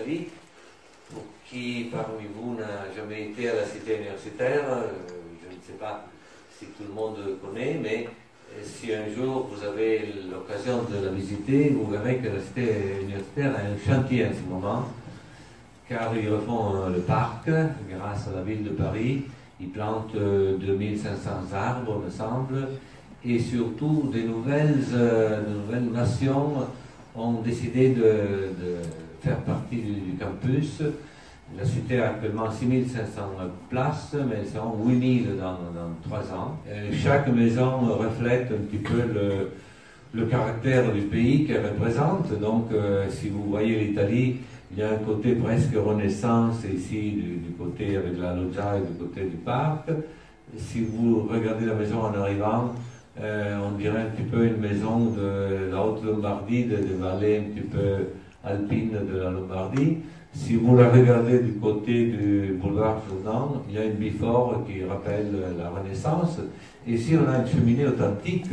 d'Italie. Pour qui parmi vous n'a jamais été à la cité universitaire, je ne sais pas si tout le monde connaît, mais si un jour vous avez l'occasion de la visiter, vous verrez que la cité universitaire a un chantier en ce moment, car ils refont le parc grâce à la ville de Paris. Ils plantent 2500 arbres, me semble, et surtout de nouvelles nations ont décidé de faire partie du campus. La cité a actuellement 6500 places, mais elles seront 8000 dans 3 ans. Chaque maison reflète un petit peu le caractère du pays qu'elle représente. Donc, si vous voyez l'Italie, il y a un côté presque renaissance ici, du côté avec la loggia et du côté du parc. Si vous regardez la maison en arrivant, on dirait un petit peu une maison de la Haute-Lombardie, des vallées un petit peu alpines de la Lombardie. Si vous la regardez du côté du boulevard Jourdan, il y a une bifort qui rappelle la Renaissance. Et ici, on a une cheminée authentique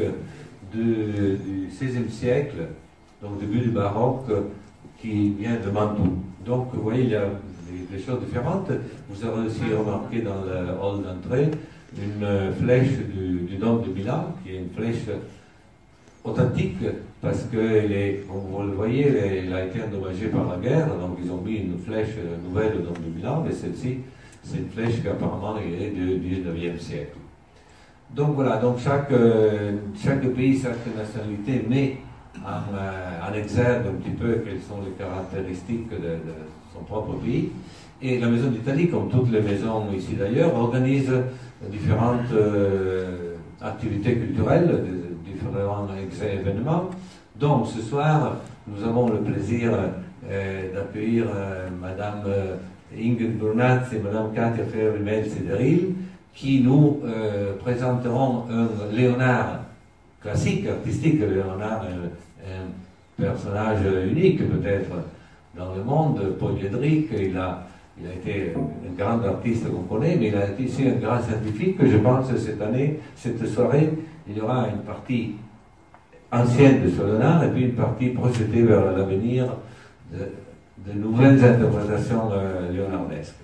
du XVIe siècle, donc début du baroque, qui vient de Mantoue. Donc, vous voyez, il y a des choses différentes. Vous aurez aussi remarqué dans le hall d'entrée une flèche du Dôme de Milan, qui est une flèche authentique, parce que, comme vous le voyez, elle a été endommagée par la guerre, donc ils ont mis une flèche nouvelle au Dôme de Milan, mais celle-ci, c'est une flèche qui apparemment est du 19e siècle. Donc voilà, donc chaque pays, chaque nationalité met en exergue un petit peu quelles sont les caractéristiques de son propre pays. Et la Maison d'Italie, comme toutes les maisons ici d'ailleurs, organise différentes activités culturelles, différents événements. Donc ce soir, nous avons le plaisir d'accueillir Madame Ingrid Brunazzi et Madame Katia Ferri-Melzi-Deril, qui nous présenteront un Léonard classique, artistique. Léonard est un personnage unique peut-être dans le monde, polyédrique. Il a été un grand artiste qu'on connaît, mais il a été aussi un grand scientifique. Je pense que cette soirée, il y aura une partie ancienne de ce Léonard et puis une partie projetée vers l'avenir de nouvelles interprétations léonardesques.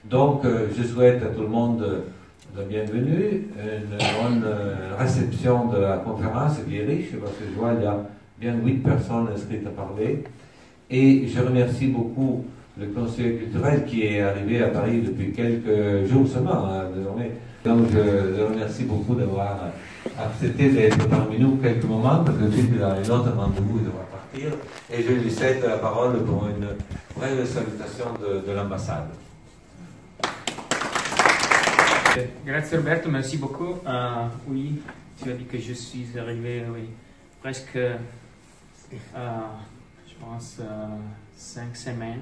Donc, je souhaite à tout le monde la bienvenue, une bonne réception de la conférence qui est riche, parce que je vois qu'il y a bien 8 personnes inscrites à parler. Et je remercie beaucoup le conseiller culturel qui est arrivé à Paris depuis quelques jours seulement, désormais. Donc je remercie beaucoup d'avoir accepté d'être parmi nous quelques moments, parce que tout de suite il a un autre rendez-vous, il devra partir. Et je lui cède la parole pour une brève salutation de l'ambassade. Grazie Roberto, merci beaucoup. Oui, tu as dit que je suis arrivé presque, je pense, 5 semaines.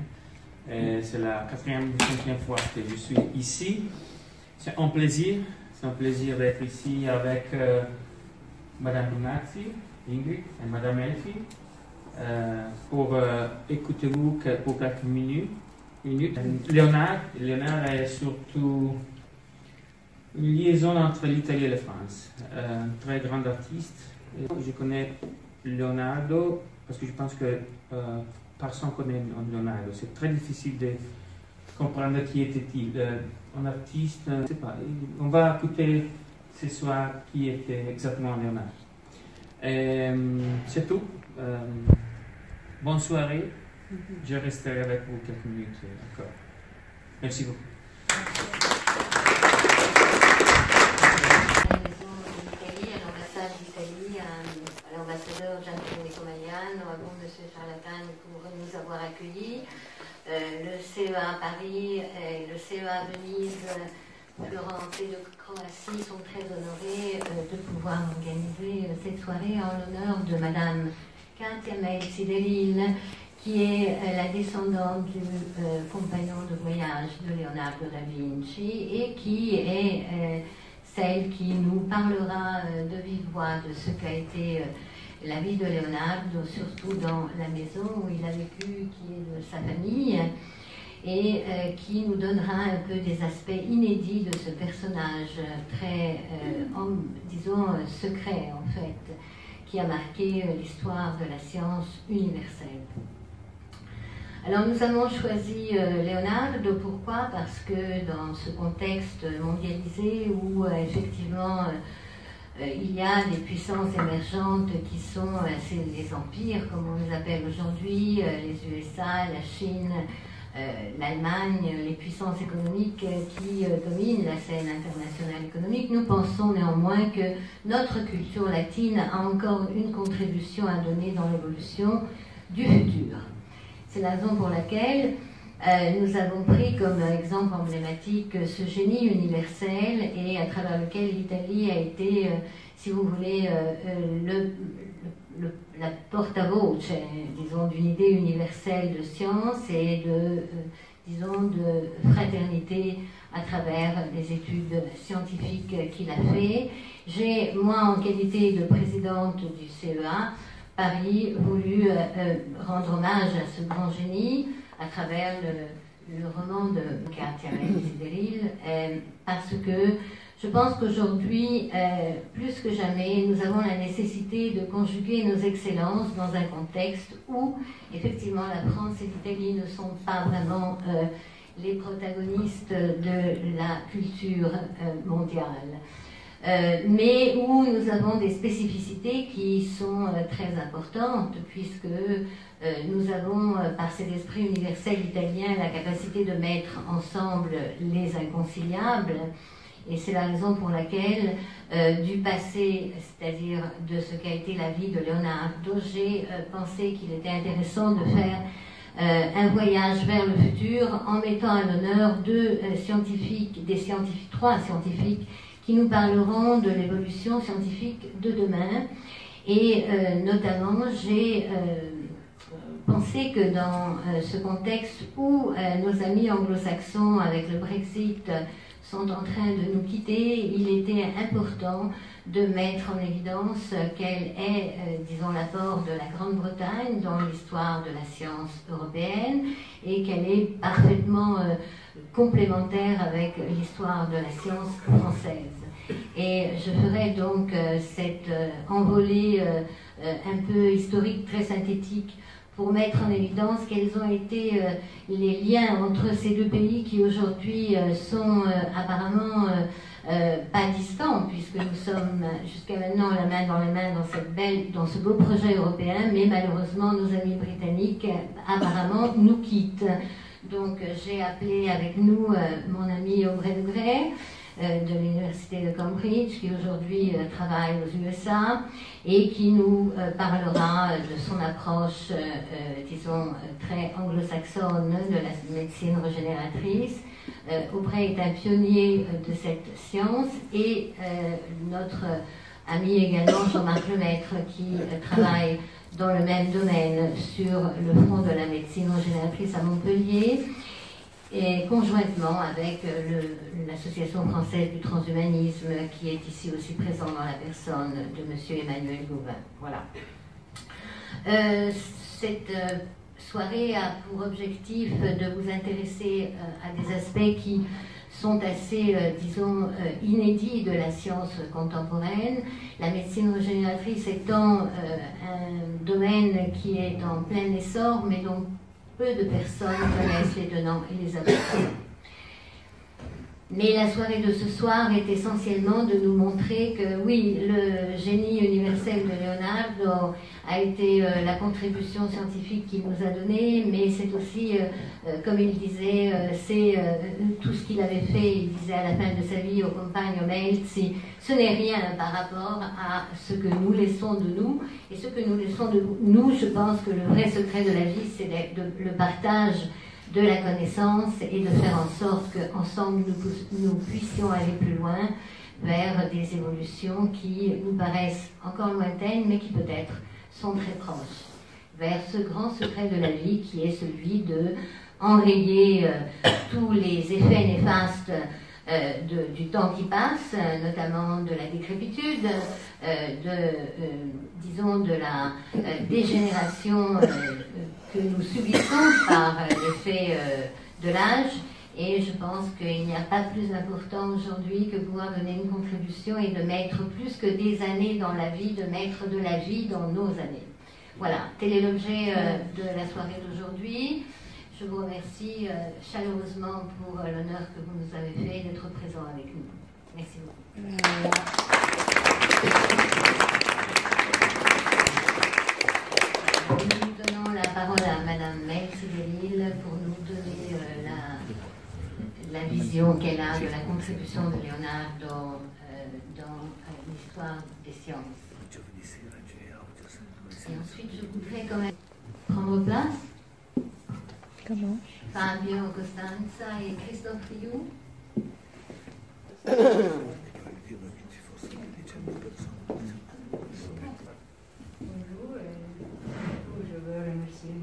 C'est la 4e ou 5e fois que je suis ici. C'est un plaisir d'être ici avec Madame Brunazzi, Ingrid et Madame Elfi pour écouter vous pour quelques minutes. Léonard est surtout une liaison entre l'Italie et la France. Un très grand artiste. Je connais Leonardo parce que je pense que personne ne connaît Leonardo. C'est très difficile de comprendre qui était-il. Un artiste, je ne sais pas. On va écouter ce soir qui était exactement Leonardo. C'est tout. Bonne soirée. Je resterai avec vous quelques minutes encore. Merci beaucoup. À l'ambassadeur Gianfranco Comagliano, à vous, M. Charlatan, pour nous avoir accueillis. Le CEA à Paris et le CEA à Venise, Florence et de Croatie sont très honorés de pouvoir organiser cette soirée en l'honneur de Madame Katia Melzi-Deril, qui est la descendante du compagnon de voyage de Leonardo da Vinci et qui est celle qui nous parlera de vive voix de ce qu'a été la vie de Leonardo, surtout dans la maison où il a vécu, qui est de sa famille, et qui nous donnera un peu des aspects inédits de ce personnage très, disons, secret en fait, qui a marqué l'histoire de la science universelle. Alors nous avons choisi Leonardo, pourquoi? Parce que dans ce contexte mondialisé où effectivement il y a des puissances émergentes qui sont les empires, comme on les appelle aujourd'hui, les USA, la Chine, l'Allemagne, les puissances économiques qui dominent la scène internationale économique, nous pensons néanmoins que notre culture latine a encore une contribution à donner dans l'évolution du futur. C'est la raison pour laquelle nous avons pris comme exemple emblématique ce génie universel et à travers lequel l'Italie a été, si vous voulez, la porte-à-voce, disons, d'une idée universelle de science et disons, de fraternité à travers les études scientifiques qu'il a fait. J'ai, moi, en qualité de présidente du CEA, Paris, voulu rendre hommage à ce grand génie à travers le roman de Cartier Desidéril, parce que je pense qu'aujourd'hui, plus que jamais, nous avons la nécessité de conjuguer nos excellences dans un contexte où, effectivement, la France et l'Italie ne sont pas vraiment les protagonistes de la culture mondiale. Mais où nous avons des spécificités qui sont très importantes, puisque nous avons, par cet esprit universel italien, la capacité de mettre ensemble les inconciliables. Et c'est la raison pour laquelle, du passé, c'est-à-dire de ce qu'a été la vie de Leonardo, j'ai pensé qu'il était intéressant de faire un voyage vers le futur en mettant à l'honneur trois scientifiques qui nous parleront de l'évolution scientifique de demain. Et notamment, j'ai pensé que dans ce contexte où nos amis anglo-saxons, avec le Brexit, sont en train de nous quitter, il était important de mettre en évidence quel est, disons, l'apport de la Grande-Bretagne dans l'histoire de la science européenne et qu'elle est parfaitement complémentaire avec l'histoire de la science française. Et je ferai donc cette envolée un peu historique, très synthétique, pour mettre en évidence quels ont été les liens entre ces deux pays qui aujourd'hui sont apparemment pas distants, puisque nous sommes jusqu'à maintenant la main dans la main dans ce beau projet européen, mais malheureusement nos amis britanniques apparemment nous quittent. Donc j'ai appelé avec nous mon ami Aubrey de Grey de l'université de Cambridge, qui aujourd'hui travaille aux USA et qui nous parlera de son approche, disons, très anglo-saxonne de la médecine régénératrice. Aubrey est un pionnier de cette science et notre ami également Jean-Marc Lemaître qui travaille dans le même domaine sur le front de la médecine régénératrice à Montpellier, et conjointement avec l'Association française du transhumanisme qui est ici aussi présent dans la personne de M. Emmanuel Gauvin. Voilà. Cette soirée a pour objectif de vous intéresser à des aspects qui sont assez, disons, inédits de la science contemporaine. La médecine régénératrice étant un domaine qui est en plein essor, mais dont peu de personnes connaissent les tenants et les aboutissants. Mais la soirée de ce soir est essentiellement de nous montrer que oui, le génie universel de Leonardo a été la contribution scientifique qu'il nous a donnée, mais c'est aussi, comme il disait, c'est tout ce qu'il avait fait, il disait à la fin de sa vie au compagno Melzi, ce n'est rien par rapport à ce que nous laissons de nous, et ce que nous laissons de nous, je pense que le vrai secret de la vie, c'est le partage de la connaissance et de faire en sorte qu'ensemble nous puissions aller plus loin vers des évolutions qui nous paraissent encore lointaines mais qui peut-être sont très proches, vers ce grand secret de la vie qui est celui de enrayer tous les effets néfastes du temps qui passe, notamment de la décrépitude, disons de la dégénération que nous subissons par l'effet de l'âge. Et je pense qu'il n'y a pas plus important aujourd'hui que pouvoir donner une contribution et de mettre plus que des années dans la vie, de mettre de la vie dans nos années. Voilà, tel est l'objet de la soirée d'aujourd'hui. je vous remercie chaleureusement pour l'honneur que vous nous avez fait d'être présent avec nous. Merci beaucoup. Nous donnons la parole à Madame Melzi Delille pour nous donner la vision qu'elle a de la contribution de Leonardo dans l'histoire des sciences. Et ensuite, je voudrais quand même prendre place. Comment? Fabio Costanza et Christophe Rioux. Bonjour, je veux remercier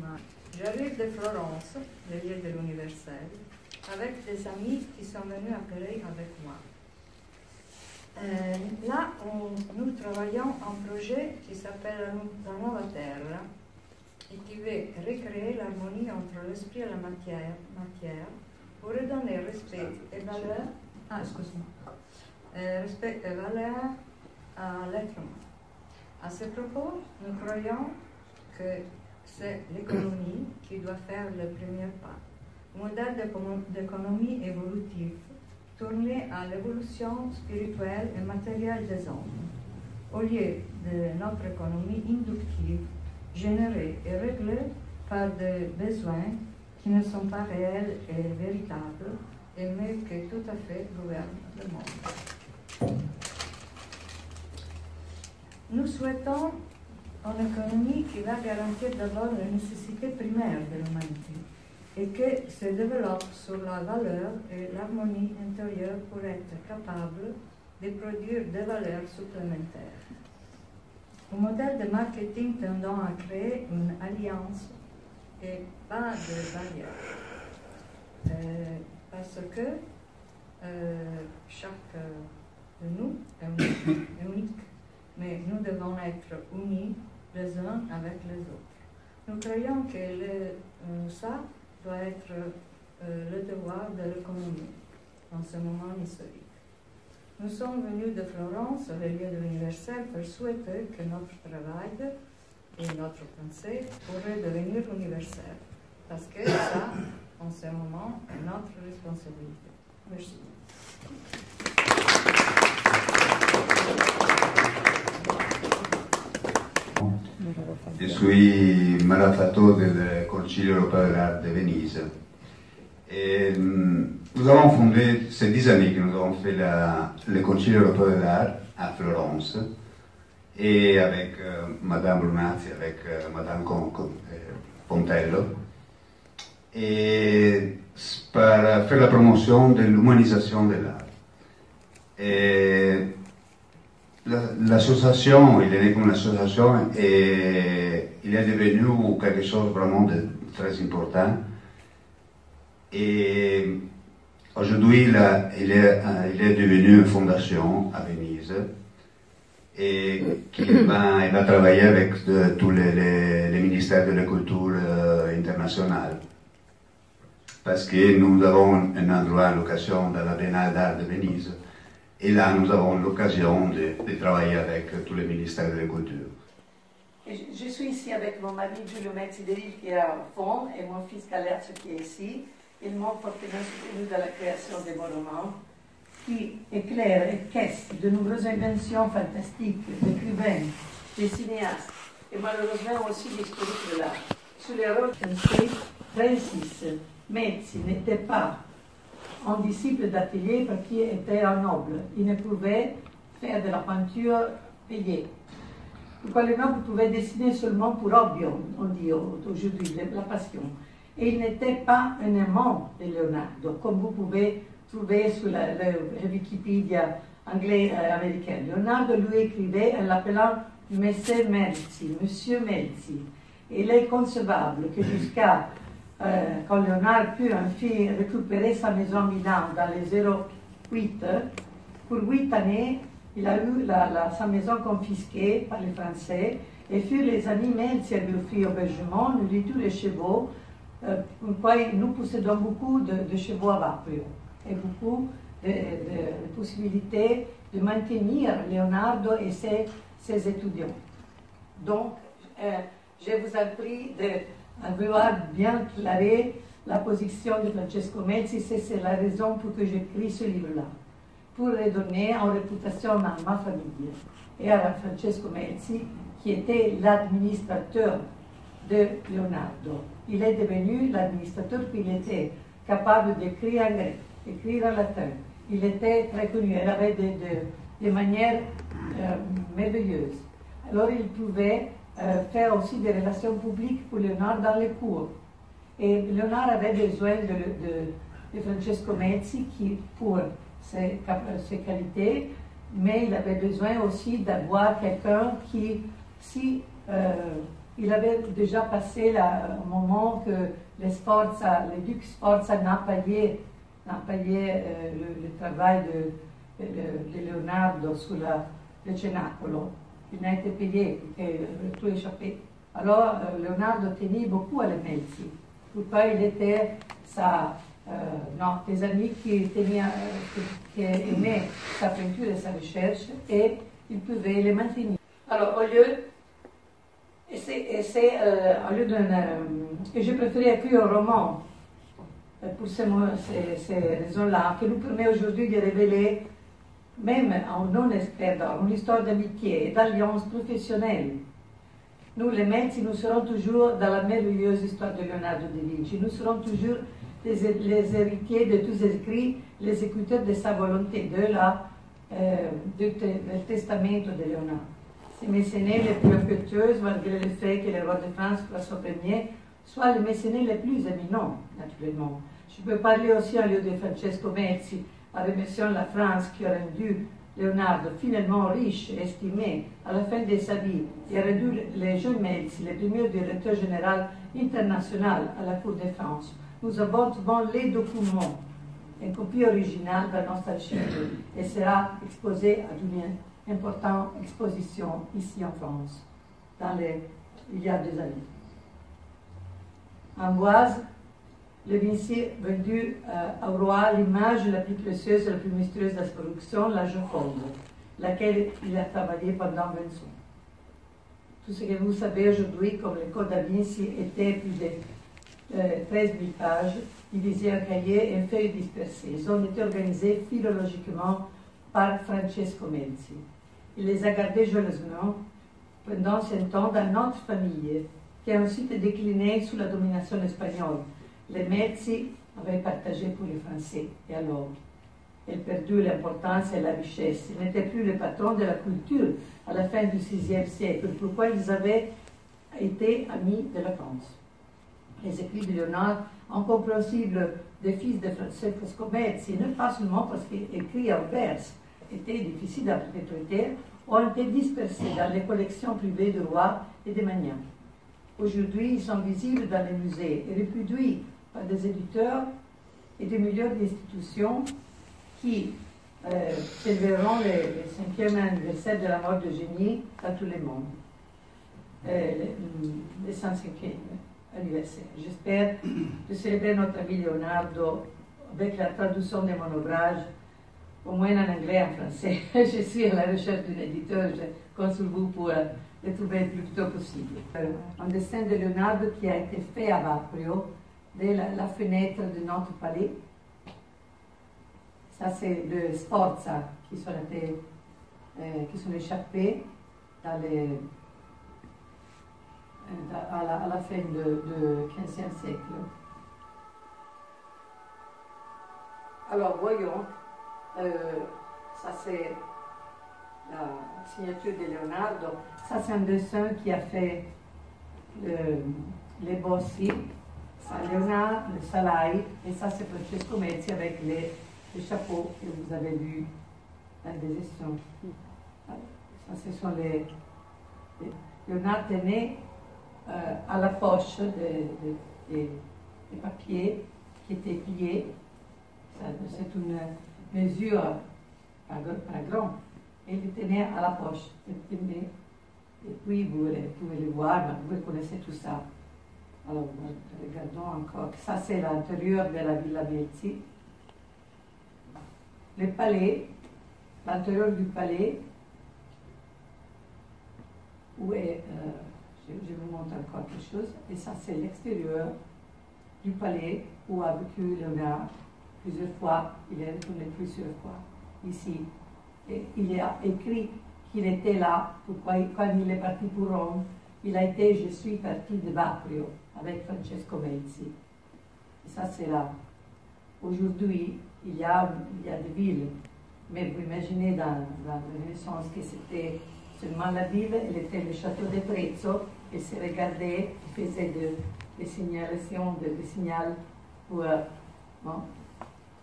J'arrive de Florence, le lieu de l'universel, avec des amis qui sont venus à Paris avec moi. Là, nous travaillons un projet qui s'appelle La Nuova Terra et qui veut recréer l'harmonie entre l'esprit et la matière pour redonner respect et valeur, respect et valeur à l'être humain. À ce propos, nous croyons que c'est l'économie qui doit faire le premier pas. Un modèle d'économie évolutive tourné à l'évolution spirituelle et matérielle des hommes, au lieu de notre économie inductive, générée et réglée par des besoins qui ne sont pas réels et véritables, mais qui tout à fait gouvernent le monde. Nous souhaitons une économie qui va garantir d'abord les nécessités primaires de l'humanité et qui se développe sur la valeur et l'harmonie intérieure pour être capable de produire des valeurs supplémentaires. Un modèle de marketing tendant à créer une alliance et pas de barrière. Parce que chaque de nous est unique, mais nous devons être unis les uns avec les autres. Nous croyons que ça doit être le devoir de l'économie dans ce moment historique. Nous sommes venus de Florence, le lieu de l'universel, pour souhaiter que notre travail et notre pensée pourraient devenir universels. Parce que ça, en ce moment, est notre responsabilité. Merci. Je suis Malafato del Concilio Europeo dell'Arte de Venise. Et nous avons fondé, c'est 10 années que nous avons fait le Concilio Europeo de l'Art à Florence, et avec Madame Brunazzi, avec Madame Pontello, et pour faire la promotion de l'humanisation de l'art. L'association, il est né comme une association et il est devenu quelque chose vraiment de très important. Et aujourd'hui, il est devenu une fondation à Venise et il va travailler avec tous les ministères de la culture internationale. Parce que nous avons un endroit à l'occasion de la Biennale d'art de Venise. Et là, nous avons l'occasion de travailler avec tous les ministères de la culture. Je suis ici avec mon mari Giulio Melzi Delille qui est à fond et mon fils Calerzo qui est ici. Ils m'ont fortement soutenu dans la création de mon roman qui éclaire et caisse de nombreuses inventions fantastiques d'écrivains, des cinéastes et malheureusement aussi d'historiques de l'art. Sur les rôles pensés, Francis Melzi n'était pas un disciple d'atelier parce qu'il était un noble. Il ne pouvait faire de la peinture payée. Pourquoi le noble pouvait dessiner seulement pour obium, on dit aujourd'hui, la passion. Et il n'était pas un amant de Leonardo, comme vous pouvez trouver sur la Wikipédia anglais-américaine. Leonardo lui écrivait en l'appelant Messer Melzi, Monsieur Melzi. Et il est concevable que jusqu'à quand Léonard put enfin récupérer sa maison à Milan dans les 08, pour 8 années, il a eu sa maison confisquée par les Français et furent les amis Melzi à lui offrir hébergement, nourriture les chevaux, pourquoi nous possédons beaucoup de chevaux à vapeur et beaucoup de possibilités de maintenir Leonardo et ses étudiants. Donc, je vous en prie de vouloir bien clarer la position de Francesco Mezzi, c'est la raison pour que j'écris ce livre-là, pour redonner en réputation à ma famille et à Francesco Mezzi, qui était l'administrateur de Leonardo. Il est devenu l'administrateur qu'il était capable d'écrire en grec, d'écrire en latin. Il était très connu, il avait des manières merveilleuses. Alors il pouvait faire aussi des relations publiques pour Léonard dans les cours. Et Léonard avait besoin de Francesco Mezzi qui, pour ses qualités, mais il avait besoin aussi d'avoir quelqu'un qui, si il avait déjà passé un moment que les ducs Sforza n'ont payé le travail de Leonardo sur le Cenacolo. Il n'a été payé, tout échappé. Alors, Leonardo tenait beaucoup à les Mezzi. Pourquoi il était des amis qui aimaient sa peinture et sa recherche, et il pouvait les maintenir. Alors, au lieu j'ai préféré écrire un roman pour ces raisons-là, qui nous permet aujourd'hui de révéler, même en non-expert, une histoire d'amitié et d'alliance professionnelle. Nous, les Mezzi, nous serons toujours dans la merveilleuse histoire de Leonardo da Vinci. Nous serons toujours les héritiers de tous les écrits, les écouteurs de sa volonté, du testamento de Leonardo. Ces mécénats les plus impétueuses, malgré le fait que le roi de France, François Ier, soit les mécénats les plus éminents, naturellement. Je peux parler aussi en lieu de Francesco Mezzi, à remerciant la France qui a rendu Leonardo finalement riche et estimé à la fin de sa vie et a rendu les jeunes Mezzi le premier directeur général international à la Cour de France. Nous avons devant les documents, une copie originale de notre archive et sera exposée à une importante exposition ici en France, il y a 2 années. Amboise, le Vinci vendu au roi l'image la plus précieuse et la plus mystérieuse de sa production, la Joconde, laquelle il a travaillé pendant 20 ans. Tout ce que vous savez aujourd'hui, comme le Code da Vinci était plus de 13 000 pages, divisées en cahiers et en feuilles dispersées. Ils ont été organisés philologiquement par Francesco Mezzi. Il les a gardés jalousement pendant 100 ans dans notre famille, qui a ensuite décliné sous la domination espagnole. Les Mezzi avaient partagé pour les Français, et alors, elle perdu l'importance et la richesse. Ils n'étaient plus les patrons de la culture à la fin du VIe siècle, pourquoi ils avaient été amis de la France. Les écrits de Léonard, incompréhensibles des fils de Francesco Mezzi, ne pas seulement parce qu'écrits en verse étaient difficiles à perpétuer, ont été dispersés dans les collections privées de rois et des maniaques. Aujourd'hui, ils sont visibles dans les musées et reproduits par des éditeurs et des milliers d'institutions qui célébreront le 5e anniversaire de la mort de génie dans tout le monde. Le 105e anniversaire. J'espère de célébrer notre ami Leonardo avec la traduction de mon ouvrage, au moins en anglais et en français. Je suis à la recherche d'un éditeur, je compte sur vous pour le trouver le plus tôt possible. Un dessin de Leonardo qui a été fait à Vaprio, de la fenêtre de notre palais. Ça, c'est de Sforza qui sont échappés à la fin du XVe siècle. Alors, voyons, ça c'est la signature de Leonardo. Ça, c'est un dessin qui a fait les Bossi, ça Leonardo, le Salai, et ça c'est Francesco Mezzi avec les chapeaux que vous avez vus dans des éditions. Ça, ce sont les Leonardo tenait à la poche des papiers qui étaient pliés. C'est une mesure pas grande. Et il tenait à la poche. Et puis vous pouvez le voir, vous connaissez tout ça. Alors regardons encore. Ça c'est l'intérieur de la Villa Mezzi. Le palais, l'intérieur du palais, où est... je vous montre encore quelque chose. Et ça, c'est l'extérieur du palais où a vécu Léonard. Plusieurs fois, il est retourné plusieurs fois ici. Et il a écrit qu'il était là quand il est parti pour Rome. Il a été, je suis parti de Baprio avec Francesco Mezzi. Et ça, c'est là. Aujourd'hui, il y a des villes, mais vous imaginez dans la Renaissance que c'était seulement la ville, elle était le château de Trezzo, et se regardait, il faisait des signalations, des signaux pour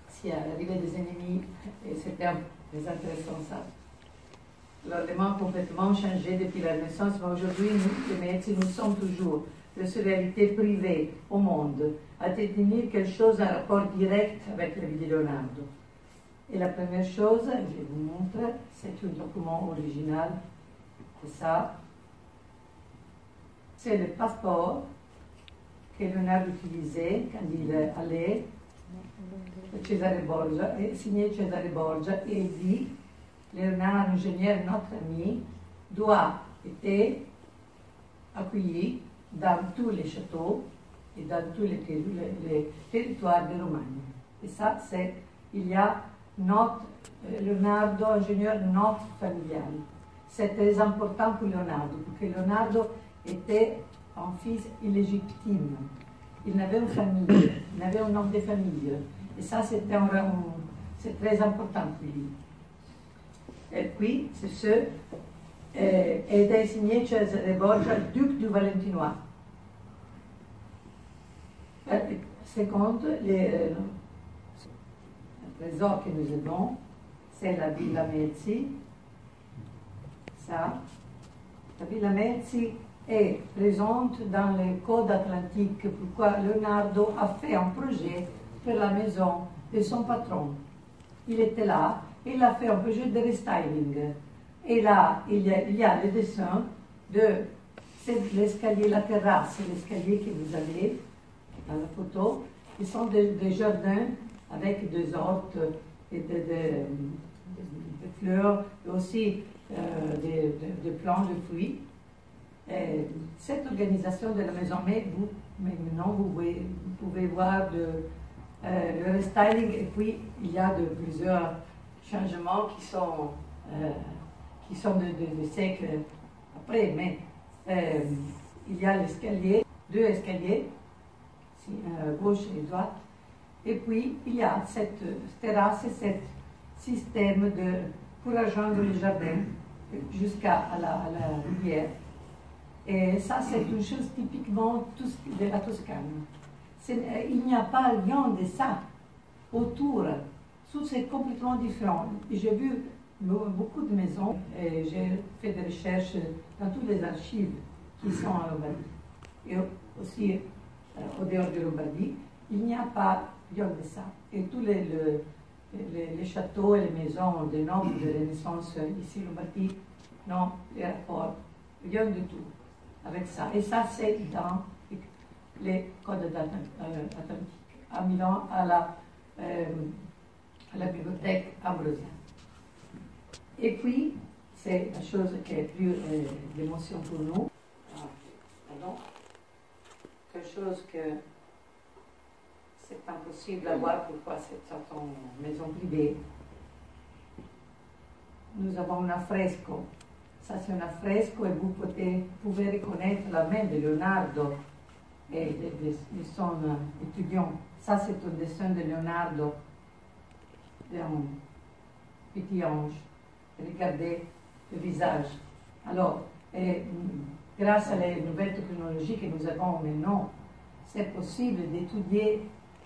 s'il y a l'arrivée des ennemis, et c'était très intéressant ça. Alors, les mondes ont complètement changé depuis la Renaissance, mais aujourd'hui, nous, les Mezzi, nous sommes toujours de cette réalité privée au monde, à détenir quelque chose en rapport direct avec la vie de Leonardo. Et la première chose, je vous montre, c'est un document original, c'est ça. C'est le passeport que Leonardo utilisait quand il allait à Cesare Borgia, et signé Cesare Borgia, et il dit Leonardo, ingénieur, notre ami, doit être accueilli dans tous les châteaux et dans tous les territoires de Romagne. Et ça, c'est, il y a notre, Leonardo, ingénieur, notre familial. C'est très important pour Leonardo, parce que Leonardo était un fils illégitime. Il n'avait une famille, il n'avait un nom de famille. Et ça, c'est très important pour lui. Et puis, c'est ce, ed è signé Cesare Borgia, duc du Valentinois. Secondo, le trésor que nous avons, c'est la Villa Mezzi. Ça, la Villa Mezzi est présente dans le Code atlantique. Pourquoi Leonardo a fait un projet pour la maison de son patron. Il était là, il a fait un projet de restyling. Et là, il y a le dessin de l'escalier, la terrasse, l'escalier que vous avez dans la photo. Ils sont des jardins avec des hortes et des fleurs, et aussi des plants de fruits. Et cette organisation de la maison, mais maintenant vous pouvez voir le restyling, et puis il y a plusieurs changements qui sont de siècles après, mais il y a l'escalier, deux escaliers, gauche et droite, et puis il y a cette terrasse et ce système pour rejoindre le jardin jusqu'à la rivière. Et ça, c'est une chose typiquement de la Toscane. Il n'y a pas rien de ça autour. Tout c'est complètement différent. J'ai vu beaucoup de maisons et j'ai fait des recherches dans toutes les archives qui sont en Lombardie. Et aussi au dehors de Lombardie, il n'y a pas rien de ça. Et tous les châteaux et les maisons des nobles de Renaissance ici en Lombardie n'ont les rapports, rien du tout avec ça. Et ça, c'est dans les codes atlantiques. À Milan, à la bibliothèque Ambrosiana. Et puis, c'est la chose qui est plus d'émotion pour nous. Pardon. Quelque chose que c'est impossible à voir, pourquoi c'est une maison privée. Nous avons un affresco. Ça, c'est un affresco et vous pouvez reconnaître la main de Leonardo et de son étudiant. Ça, c'est un dessin de Leonardo d'un petit ange. Regardez le visage. Alors, grâce à la nouvelle technologie que nous avons maintenant, c'est possible d'étudier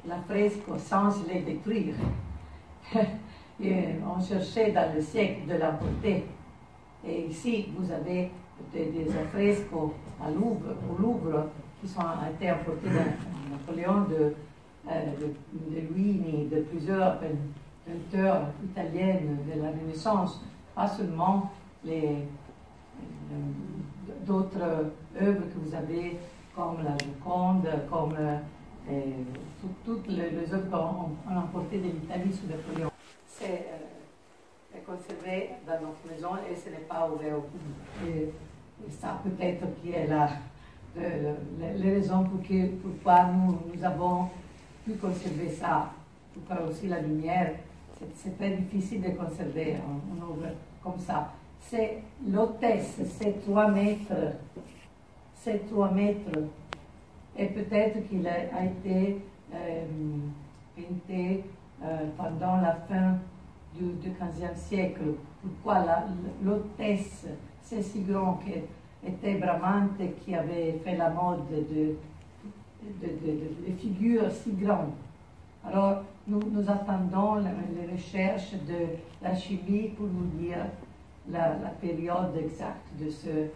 l'affresco sans les détruire. Et on cherchait dans le siècle de l'emporter. Et ici, vous avez des affrescos au Louvre qui ont été emportés de Napoléon, de Luini, de plusieurs peinteurs italiens de la Renaissance, pas seulement d'autres œuvres que vous avez comme la Joconde, comme toutes les œuvres qu'on a emportées de l'Italie sous Napoléon. C'est conservé dans notre maison et ce n'est pas ouvert au public. Et ça peut-être qui est les raisons pourquoi nous avons pu conserver ça. Pourquoi aussi la lumière, c'est très difficile de conserver une œuvre comme ça. C'est l'hôtesse, c'est 3 mètres. C'est 3 mètres. Et peut-être qu'il a été pinté pendant la fin du XVe siècle. Pourquoi l'hôtesse, c'est si grand qu'elle était Bramante qui avait fait la mode de figures si grandes. Alors, nous attendons les recherches de la chimie pour nous dire la période exacte de ce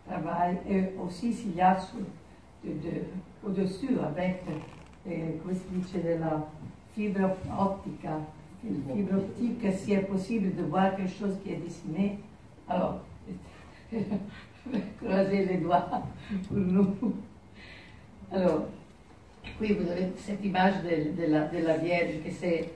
travail et aussi s'il y a au-dessus avec, come si dice, de la fibre optique, s'il est possible de voir quelque chose qui est dessiné. Alors, croisez les doigts pour nous. Alors, oui, vous avez cette image de la Vierge, que c'est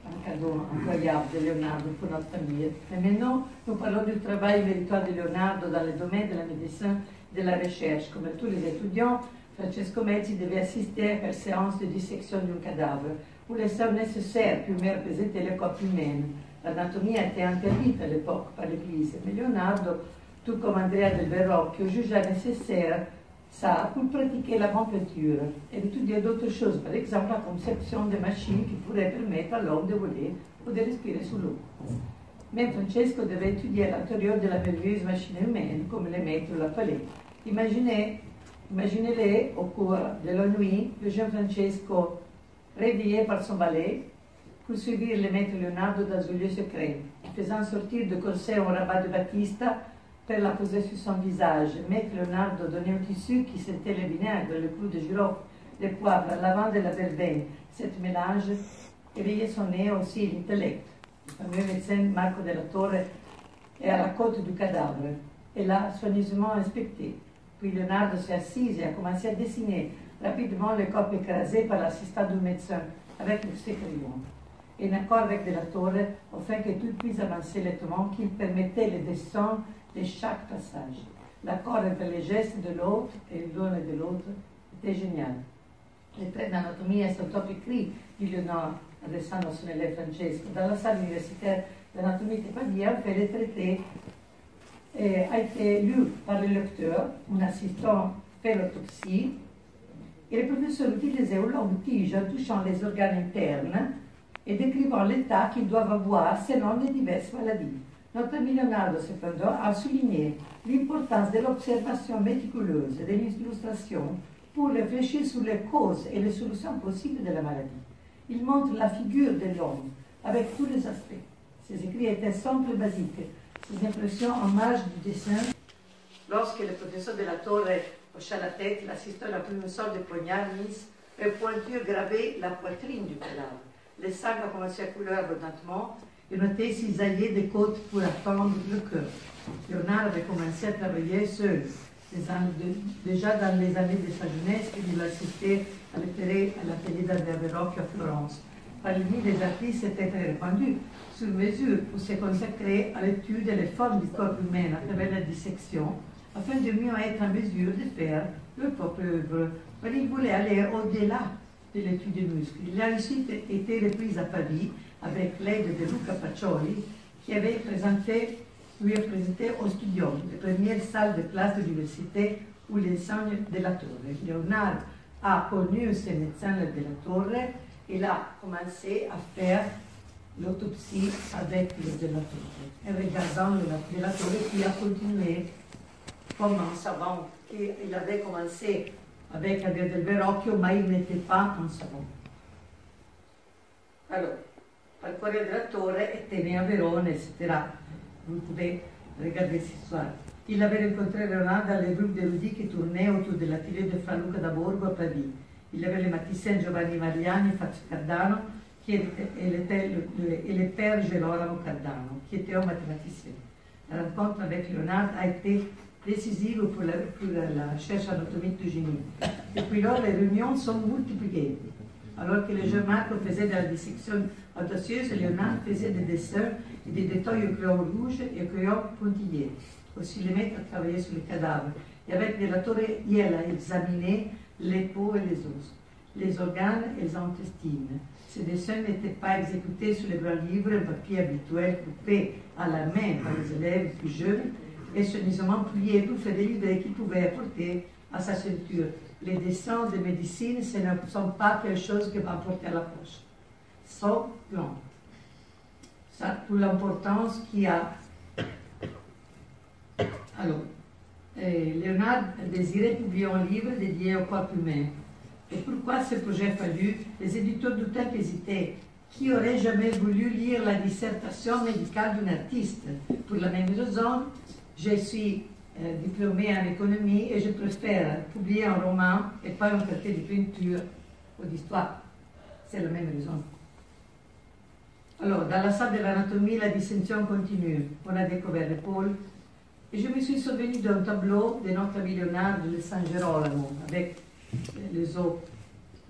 un cadeau incroyable de Leonardo pour notre famille. Mais maintenant, nous parlons du travail méritoire de Leonardo dans le domaine de la médecine et de la recherche. Comme tous les étudiants, Francesco Mezzi devait assister à une séance de dissection d'un cadavre, où les sommes nécessaires pour mieux représenter le corps humain. L'anatomie a été interdite à l'époque par l'Église, mais Leonardo, tout comme Andrea del Verrocchio, jugea nécessaire ça pour pratiquer la bonne peinture et étudier d'autres choses, par exemple la conception de machines qui pourraient permettre à l'homme de voler ou de respirer sous l'eau. Mais Francesco devait étudier à l'intérieur de la merveilleuse machine humaine, comme le maître l'a fallu. Imaginez-les au cours de la nuit, le jeune Francesco, réveillé par son balai, poursuivre le maître Leonardo dans un lieu secret, faisant sortir de corset un rabat de Battista per la poser sur son visage. Maître Leonardo donnait un tissu qui sentait le vinaigre, le clou de girofle, le poivre, la lavande et la verveine. Cet mélange éveillait son nez aussi l'intellect. Le fameux médecin Marco della Torre est à la côte du cadavre et l'a soigneusement inspecté. Puis Leonardo s'est assis et a commencé à dessiner rapidement le corps écrasé par l'assistant du médecin avec ses crayons. Et un accord avec della Torre, afin que tout puisse avancer lentement, qu'il permettait le dessin de chaque passage. L'accord entre les gestes de l'autre et l'un et de l'autre était génial. Les traits d'anatomie sont écrits, dit Leonardo, adressant à son élève Francesco. Dans la salle universitaire d'anatomie de Pavia, fait les traités a été lu par le lecteur, un assistant fait l'autopsie, et le professeur utilisait une longue tige en touchant les organes internes et décrivant l'état qu'ils doivent avoir selon les diverses maladies. Notre ami Leonardo, cependant, a souligné l'importance de l'observation méticuleuse et de l'illustration pour réfléchir sur les causes et les solutions possibles de la maladie. Il montre la figure de l'homme avec tous les aspects. Ses écrits étaient simples et basiques. Ses impressions en marge du dessin. Lorsque le professeur de la Torre hocha la tête, l'assistant a pris une sorte de poignard mis et pointure gravé la poitrine du cadavre. Le sang a commencé à couler abondamment et noté cisaillé des côtes pour attendre le cœur. Leonardo avait commencé à travailler seul. Déjà dans les années de sa jeunesse, il assistait à l'atelier d'Andrea Verrocchio à Florence. Parmi les artistes était très répandu sur mesure pour se consacrer à l'étude des formes du corps humain à travers la dissection, afin de mieux être en mesure de faire leur propre œuvre. Mais il voulait aller au-delà de l'étude des muscles. Il a ensuite été reprise à Paris avec l'aide de Luca Pacioli, qui lui a présenté au Studium, la première salle de classe de l'université où il enseigne de la Torre. Leonardo a connu ce médecin de la Torre. Il a commencé à faire l'autopsie avec le de la Torre. Et regardant le de la Torre, il a continué comme un savant. Il avait commencé avec Andrea del Verrocchio, mais il n'était pas un savant. Alors, Falcorio della Torre était né à Vérone, etc. Vous pouvez regarder cette histoire. Il avait rencontré Leonardo dans les groupes d'érudits qui tournaient autour de l'atelier de Fra Luca da Borgo à Paris. Il avait le mathématicien Giovanni Mariani, Fazio Cardano, et le père Gerolamo Cardano, qui était un mathématicien. La rencontre avec Leonardo a été décisive pour la recherche anatomique du génie. Depuis lors, les réunions sont multipliées. Alors que le jeune Marco faisait de la dissection audacieuse, Leonardo faisait des dessins et des détails au crayon rouge et au crayon pointillé. Aussi, les maîtres travaillaient sur les cadavres. Et avec le Lattore, il a examiné les peaux et les os, les organes et les intestines. Ces dessins n'étaient pas exécutés sur les grands livres en papier habituel coupé à la main par les élèves plus jeunes et soigneusement pliés pour faire des livres qu'ils pouvaient apporter à sa ceinture. Les dessins de médecine, ce ne sont pas quelque chose que va porter à la poche. Sont grands. Ça, pour l'importance qu'il y a. Alors, Léonard désirait publier un livre dédié au corps humain. Et pourquoi ce projet fallu? Les éditeurs doutent hésitaient. Qui aurait jamais voulu lire la dissertation médicale d'un artiste? Pour la même raison, je suis diplômée en économie et je préfère publier un roman et pas un traité de peinture ou d'histoire. C'est la même raison. Alors, dans la salle de l'anatomie, la dissection continue. On a découvert l'épaule. Et je me suis souvenu d'un tableau de notre ami Léonard de San Gerolamo, avec les os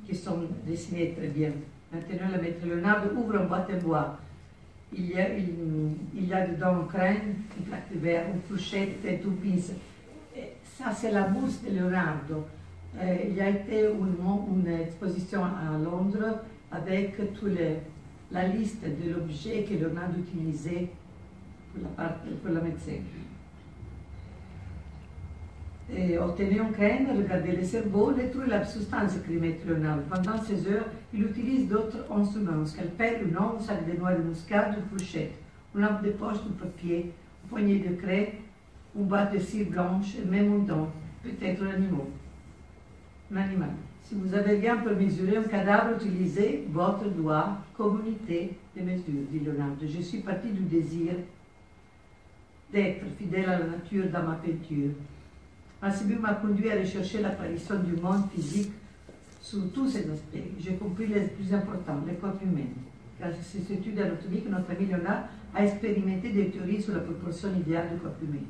qui sont dessinés très bien. Maintenant, le maître Léonard ouvre une boîte en bois. Il y a dedans un crâne, une plaque de verre, une fourchette et une pince. Et ça, c'est la mousse de Leonardo. Il y a été une exposition à Londres avec la liste de l'objet que Leonardo utilisait pour la médecine. Et obtenir un crâne, regarder le cerveau, détruire la substance, écrit Maître Leonardo. Pendant ces heures, il utilise d'autres instruments, scalpel, une ongle, un sac de noix de muscade, une fourchette, une lampe de poche, un papier, une poignée de craie, une boîte de cire blanche et même un dent, peut-être un animal. Si vous avez rien pour mesurer un cadavre, utilisez votre doigt comme unité de mesure, dit Leonardo. Je suis parti du désir d'être fidèle à la nature dans ma peinture. Massimo m'a conduit à rechercher l'apparition du monde physique sous tous ses aspects. J'ai compris les plus importants, le corps humain. Grâce à ces études anatomiques, notre ami Léonard a expérimenté des théories sur la proportion idéale du corps humain.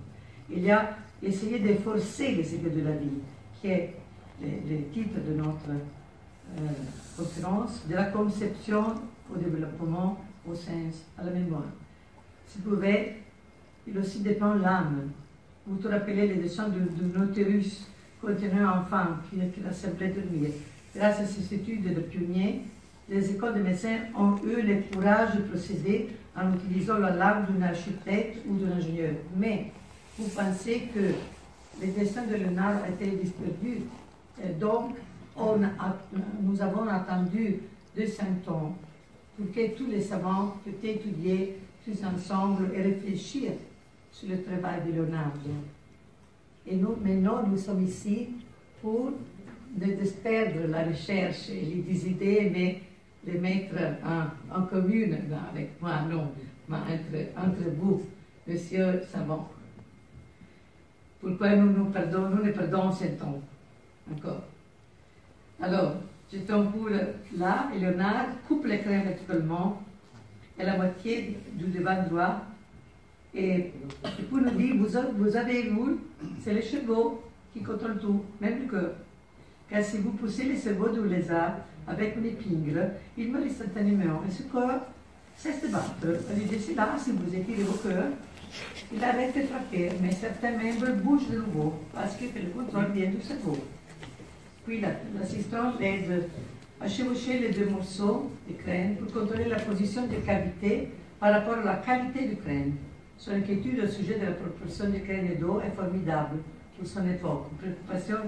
Il a essayé de forcer les secrets de la vie, qui est le titre de notre conférence, de la conception au développement, au sens, à la mémoire. S'il pouvait, il aussi dépend l'âme. Vous te rappelez les dessins d'un utérus contenant un enfant qui a semblé dormir. Grâce à ces études de pionniers, les écoles de médecins ont eu le courage de procéder en utilisant la langue d'un architecte ou d'un ingénieur. Mais vous pensez que les dessins de Léonard étaient disperdus. Donc, nous avons attendu 200 ans pour que tous les savants puissent étudier tous ensemble et réfléchir sur le travail de Leonardo. Et nous, maintenant, nous sommes ici pour ne perdre la recherche et les idées, mais les mettre en commune, avec moi, non, mais entre vous, monsieur savant. Pourquoi nous ne perdons ce temps encore? Alors, je tombe pour là, et Léonard coupe l'écran verticalement et la moitié du devant droit. Et pour nous dire, vous avez vu, c'est le cerveau qui contrôle tout, même le cœur. Car si vous poussez le cerveau du lézard avec une épingle, il meurt instantanément. Et ce corps cesse de battre. D'ici là, si vous étirez vos cœurs, il arrête de frapper, mais certains membres bougent de nouveau, parce que le contrôle vient du cerveau. Puis l'assistant aide à chevaucher les deux morceaux du crâne pour contrôler la position des cavités par rapport à la qualité du crâne. Son inquiétude au sujet de la proportion du crâne et d'eau est formidable pour son époque, une préoccupation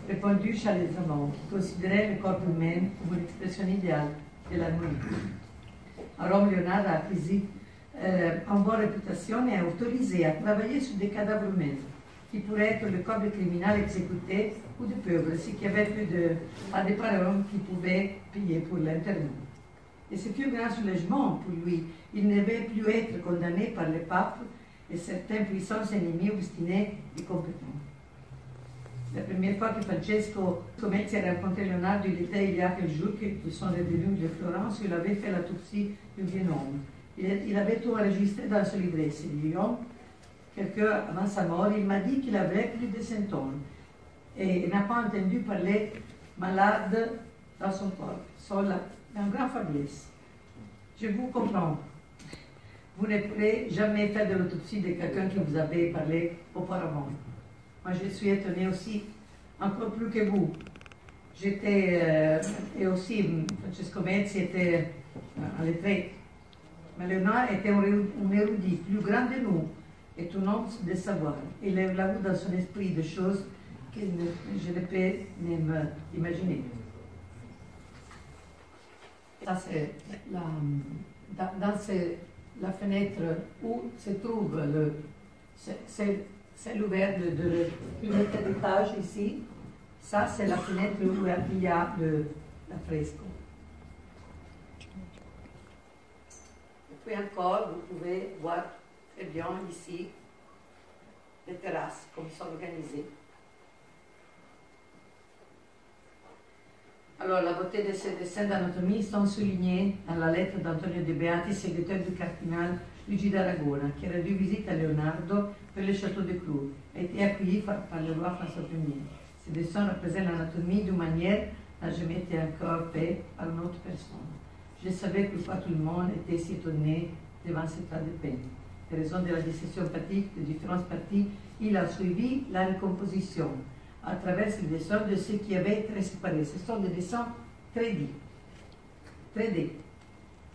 répandue chaleureusement, qui considérait le corps humain comme une expression idéale de l'harmonie. À Rome, Léonard a acquis en bonne réputation et a autorisé à travailler sur des cadavres humains, qui pourraient être le corps de criminels exécutés ou de pauvres, ce qui avait plus pas des parents qui pouvaient payer pour l'enterrement. Et ce fut un grand soulagement pour lui. Il ne devait plus être condamné par le pape et certains puissants ennemis obstinés et compétents. La première fois que Francesco Comezzi a rencontré Leonardo, il était il y a quelques jours qu'ils sont revenus de Florence, il avait fait l'autopsie du vieux homme. Il avait tout enregistré dans ce livret. C'est Lyon. Quelques heures avant sa mort, il m'a dit qu'il avait plus de symptômes et il n'a pas entendu parler malade dans son corps. Seul une grande faiblesse. Je vous comprends. Vous ne pourrez jamais faire de l'autopsie de quelqu'un qui vous avait parlé auparavant. Moi, je suis étonnée aussi, encore plus que vous. J'étais, et aussi Francesco Mezzi était à lettré. Mais Léonard était un érudit plus grand de nous, étonnant de savoir. Il a là dans son esprit des choses que je ne peux même imaginer. Ça, c'est la fenêtre où se trouve c'est l'ouvert de l'étage ici. Ça, c'est la fenêtre où il y a la fresco. Et puis encore, vous pouvez voir très bien ici les terrasses, comme elles sont organisées. Alors, la beauté de ces dessins d'anatomie sont soulignés dans la lettre d'Antonio De Beati, secrétaire du cardinal Luigi d'Aragona, qui a rendu visite à Leonardo pour le château de Cloud et a été accueilli par le roi François Ier. Ces dessins représentent l'anatomie d'une manière n'a jamais été encore faite par une autre personne. Je savais que pas tout le monde était si étonné devant cet tas de peine. En raison de la décision pratique de différentes parties, il a suivi la recomposition à travers les dessins de ceux qui avaient été séparés. Ce sont des dessins 3D.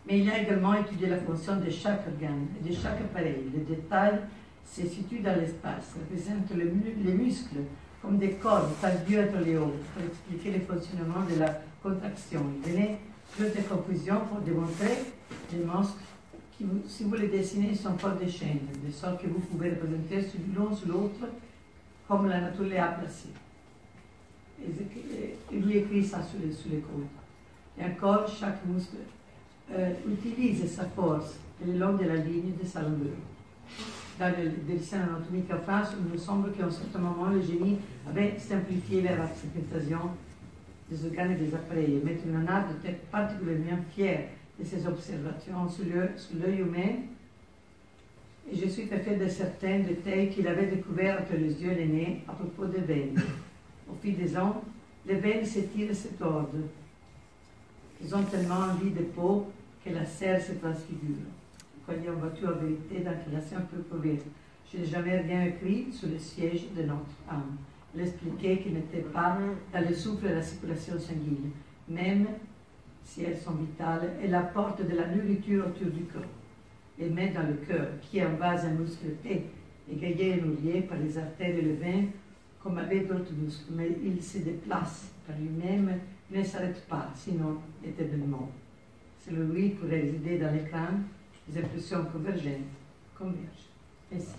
Mais il a également étudié la fonction de chaque organe et de chaque appareil. Les détails se situent dans l'espace, représentent les muscles comme des cordes, par Dieu entre les autres, pour expliquer le fonctionnement de la contraction. Il donnait plus de confusion pour démontrer les muscles qui, si vous les dessinez, sont pas des chaînes, de sorte que vous pouvez représenter l'un sur l'autre comme la nature les a placés. Et lui écrit ça sur les côtes. Et encore, chaque muscle utilise sa force le long de la ligne de sa longueur. Dans le dessin anatomique en France, il me semble qu'à un certain moment, le génie avait simplifié la représentation des organes et des appareils. Maître Léonard était particulièrement fier de ses observations sur l'œil humain, et je suis persuadée de certains détails qu'il avait découverts entre les yeux et les nez à propos des veines. Au fil des ans, les veines s'étirent et se tordent. Ils ont tellement envie de peau que la chair se transfigure. Croyez en voiture en vérité d'inclination peu prouvée. Je n'ai jamais rien écrit sur le siège de notre âme. Il expliquait qu'il n'était pas dans le souffle de la circulation sanguine, même si elles sont vitales, elle apporte de la nourriture autour du corps. Et met dans le cœur, qui est en base un muscle épais, égayé et noulié par les artères et le vein, comme avec d'autres muscles, mais il se déplace par lui-même, il ne s'arrête pas, sinon éternellement. Selon lui, pour résider dans les crânes, les impressions convergentes convergent. Merci.